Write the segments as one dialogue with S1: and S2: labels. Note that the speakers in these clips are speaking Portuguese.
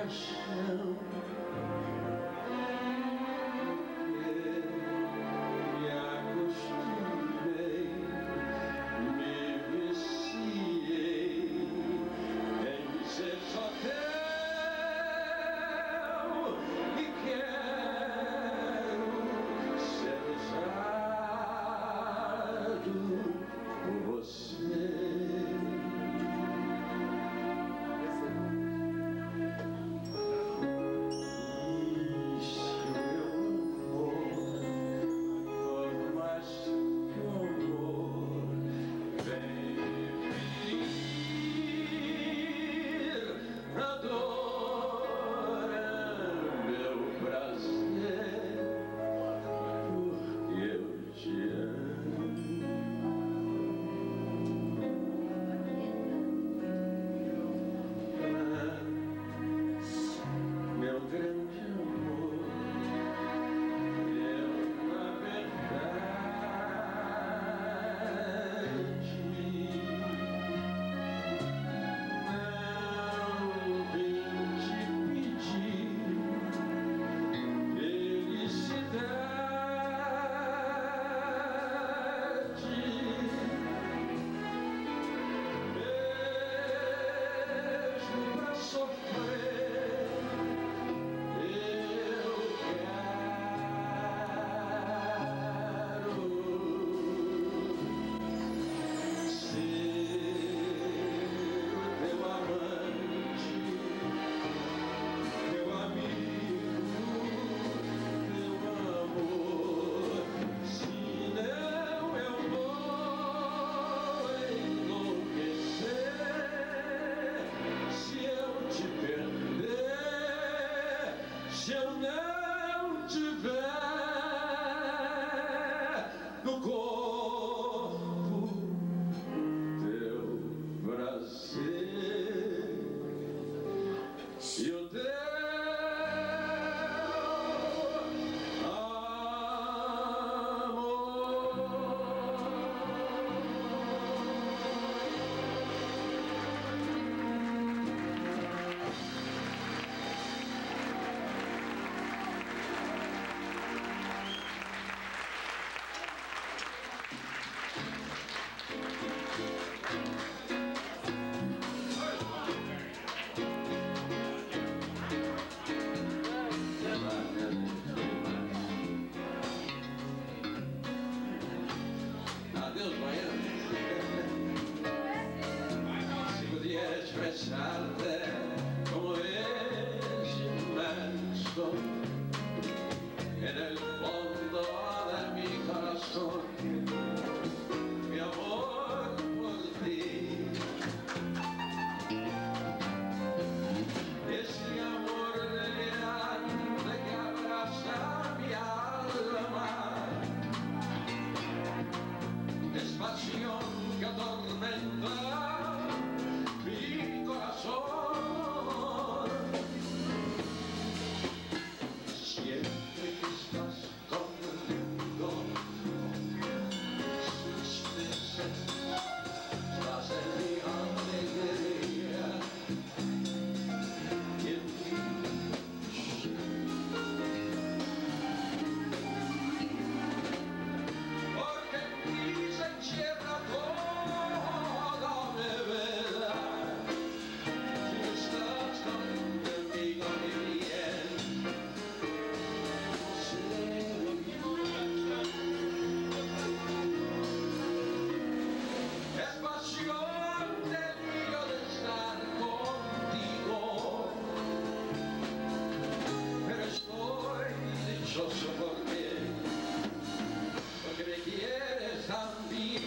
S1: paixão. Me acostumei, me viciei em ser só teu e quero ser usado por você. Meu grande amor, eu na verdade não vim te pedir felicidade. Mesmo pra sofrer se eu não tiver no corpo teu prazer e o teu Adeus, Miami. Si pudiera expresarte como es inmenso en el fondo de mi corazón, mi amor por ti. Ese amor delirante que abraza mi alma, es pasión que atormenta mi corazón. Siempre que estás conmigo, sus tristezas, estás en mi alegría y en ti. Porque en ti se encierra toda mi vida. Si estás conmigo, mi bien, es pasión, delirio de estar contigo, pero estoy dichoso por ti, porque me quieres también.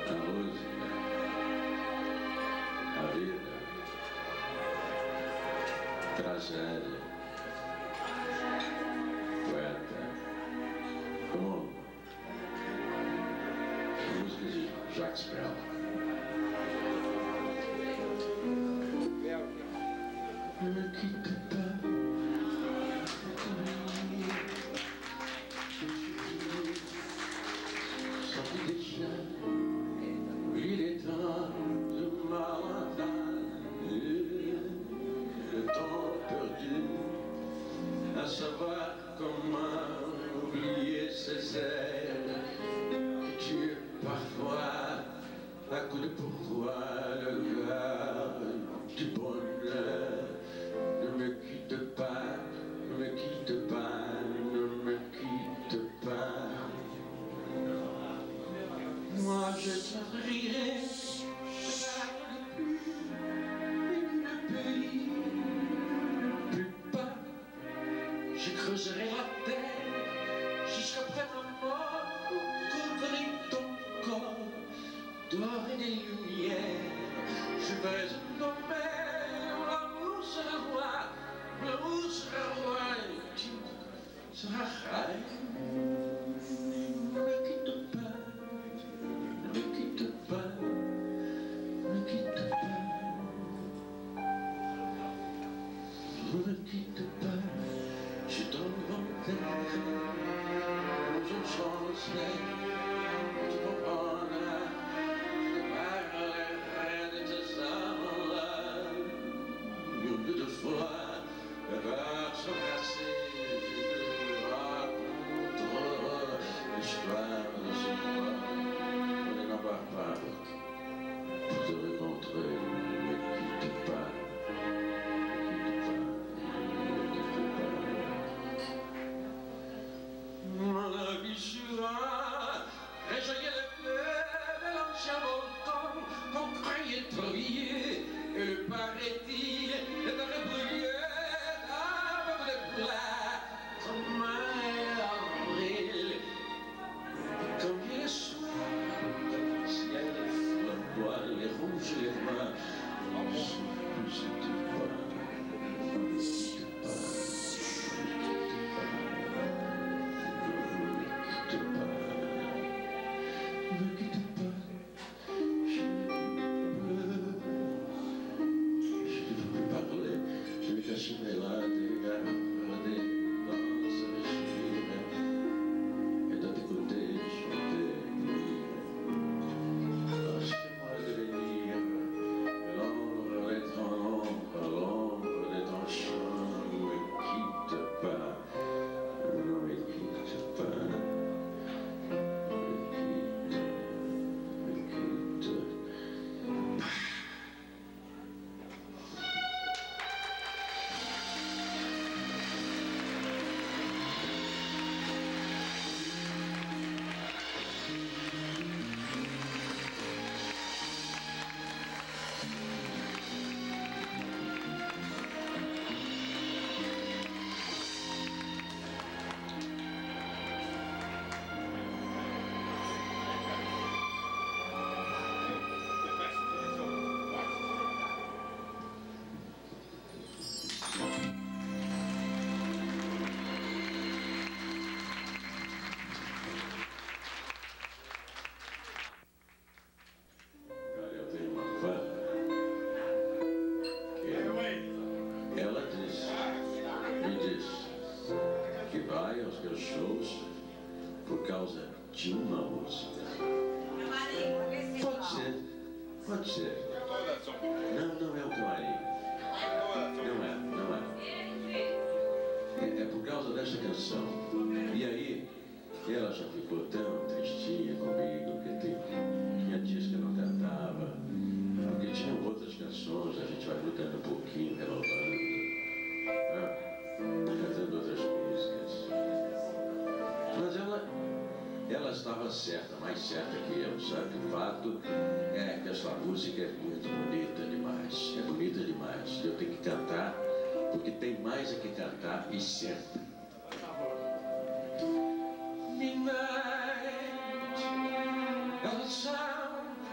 S1: a música, a vida, tragédia, poeta, como música de Jacques Brel. Ne me quitte pas, sans déjà, il est temps de m'abandonner, le temps perdu, à savoir comment oublier ces ailes que tuent parfois à coup de pourquoi le cœur du bonheur. Ne me quitte pas, ne me quitte pas, ne me quitte pas. Moi je t'offrirai une pays plus bas. Je creuserai la terre jusqu'après ma mort pour couvrir ton corps d'or et des lumières. Je vais nommer l'amour sera roi, l'amour sera roi et tu seras reine. Ne me quitte pas, ne me quitte pas, ne me quitte pas, ne me quitte pas. Je t'inventerai, je changerai, tu comprendras, je parlerai de tes amants-là. Une peu de fois, le cœur s'embrasser, je te raconterai l'histoire de ce roi. On n'en parle pas pour te rencontrer, ne me quitte pas. Réveiller le feu de l'ancien volcan qu'on croyait briller, et le paraît-il est un brûlé d'âme de plat, comme mai avril, comme il est soir, comme le ciel est flamboie, les rouges et les noirs, ne me quitte pas, ne me quitte pas. Ne me quitte pas, je ne peux plus parler, je vais cacher mes larmes, regarder dans ce régime et de t'écouter chanter, lâchez-moi de venir, l'ombre des temps, l'ombre des temps chants, ne me quitte pas, ne me quitte pas. Shows por causa de uma música. Pode ser. Não é o camarim. Não é. É por causa dessa canção. E aí, ela já ficou tão tristinha comigo, porque tinha dias que eu não cantava, porque tinham outras canções, a gente vai mudando um pouquinho, renovando, cantando outras músicas. Mas ela estava certa, mais certa que eu, sabe? O fato é que essa música é muito bonita demais, é bonita demais. Eu tenho que cantar, porque tem mais a que cantar e certo. Midnight, the sound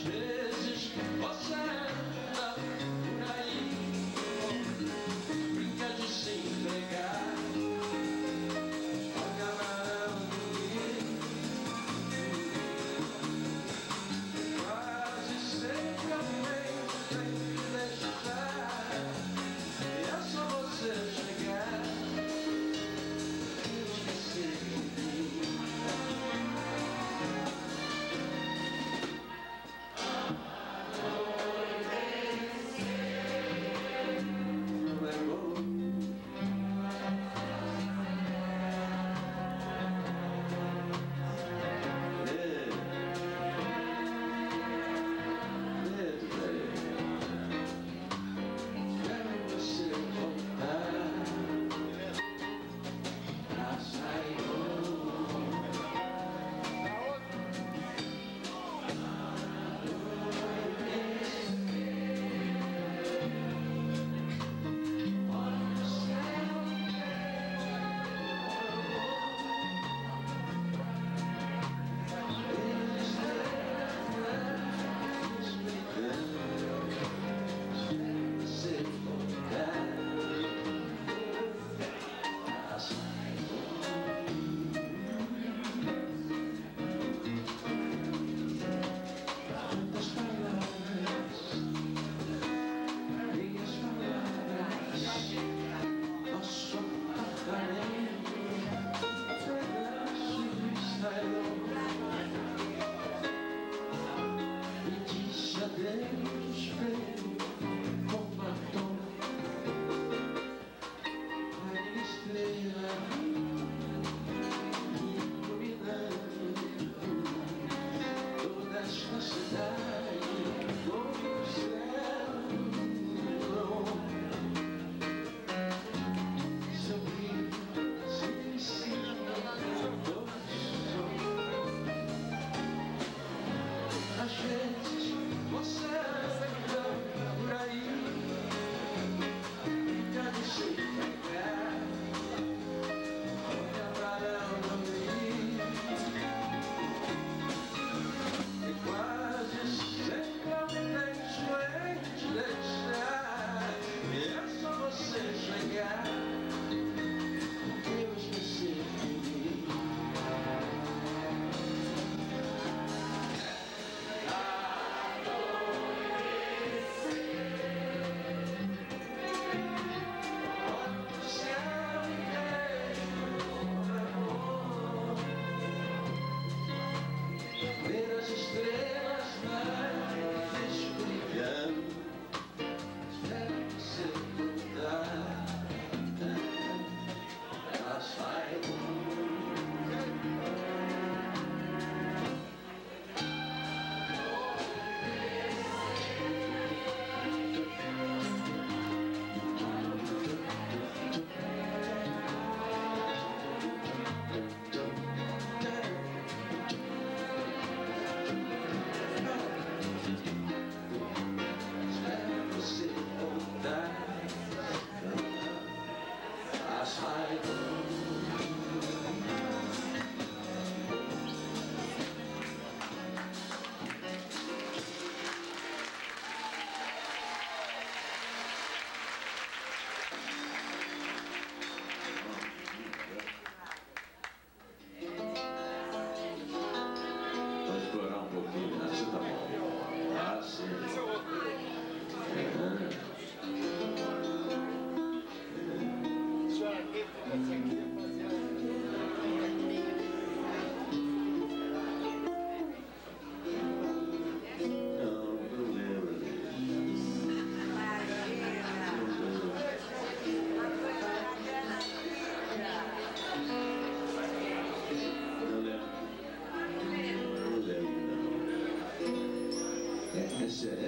S1: vezes você anda por aí, brinca de se entregar ao camarão do rio. Quase sempre alguém tem que deixar, e é só você chegar e esquecer de mim.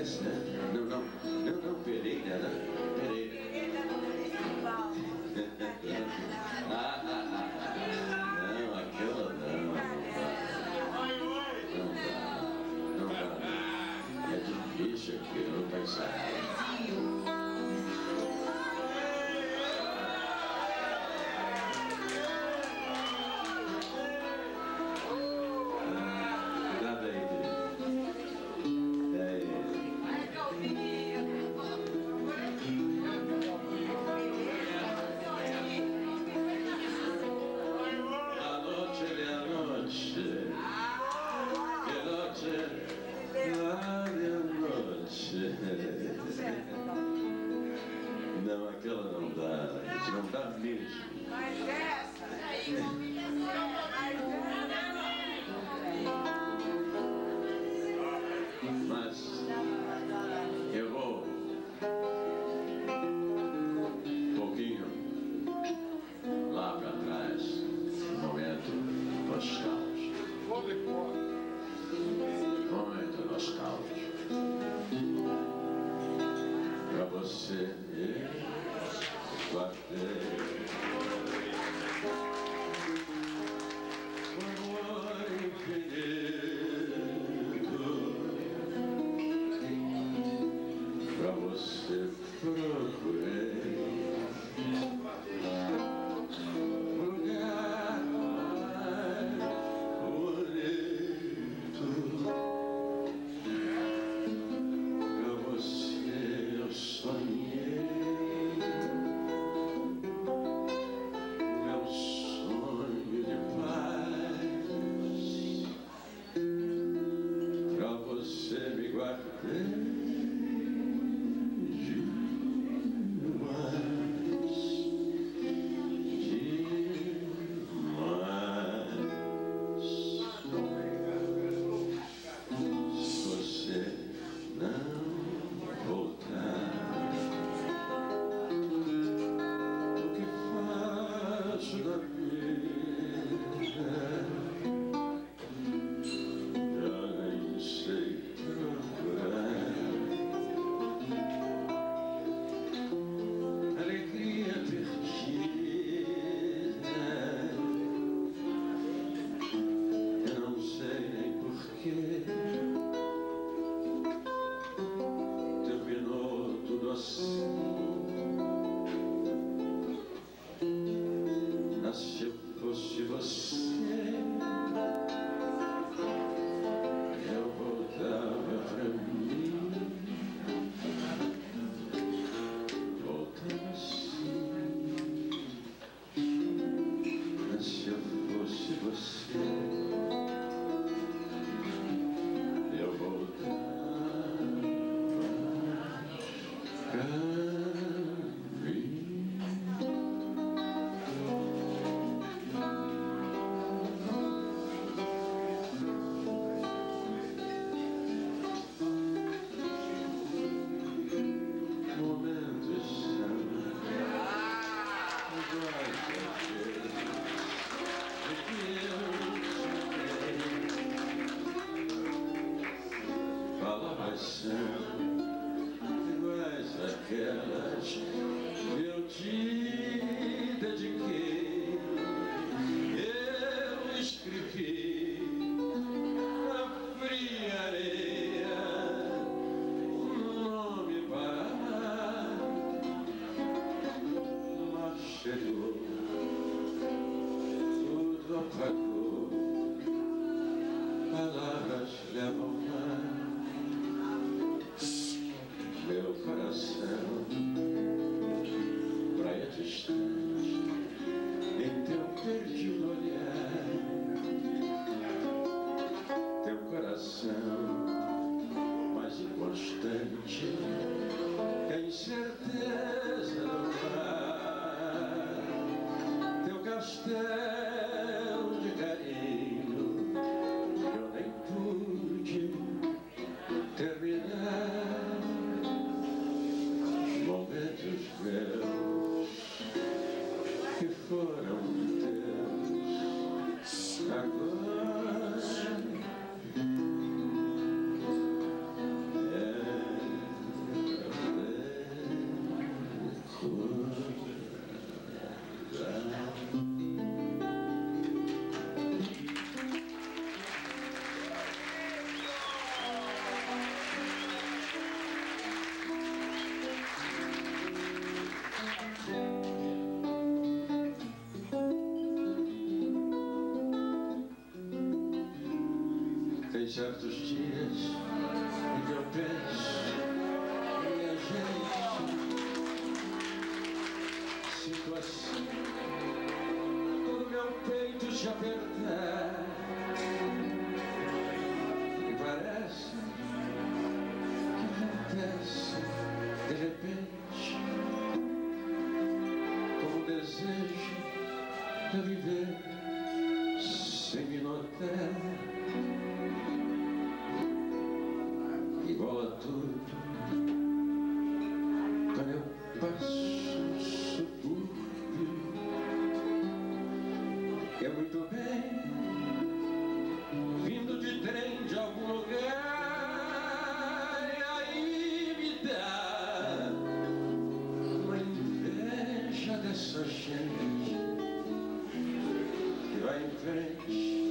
S2: Essa, né? Não, Pereira, né? Pereira. Não, aquela não. Não dá. É difícil aquilo, não pensar. canção iguais àquelas que eu te dediquei. Eu escrevi na fria areia um nome para amar, mas chegou, tudo apagou, palavras levam mar. Meu coração, praia distante, em teu perdido olhar. Teu coração, mais inconstante, é incerteza do mar. Teu castelo de carinho, eu nem pude terminar. Momentos meus que foram teus, agora é Tem certos dias em que eu penso que a gente sinto assim, todo meu peito se apertar, e parece que acontece de repente, como um desejo de viver sem me notar. Igual a tudo, quando eu passo um subúrbio, que é muito bem, vindo de trem de algum lugar, e aí me dá uma inveja dessa gente que vai em frente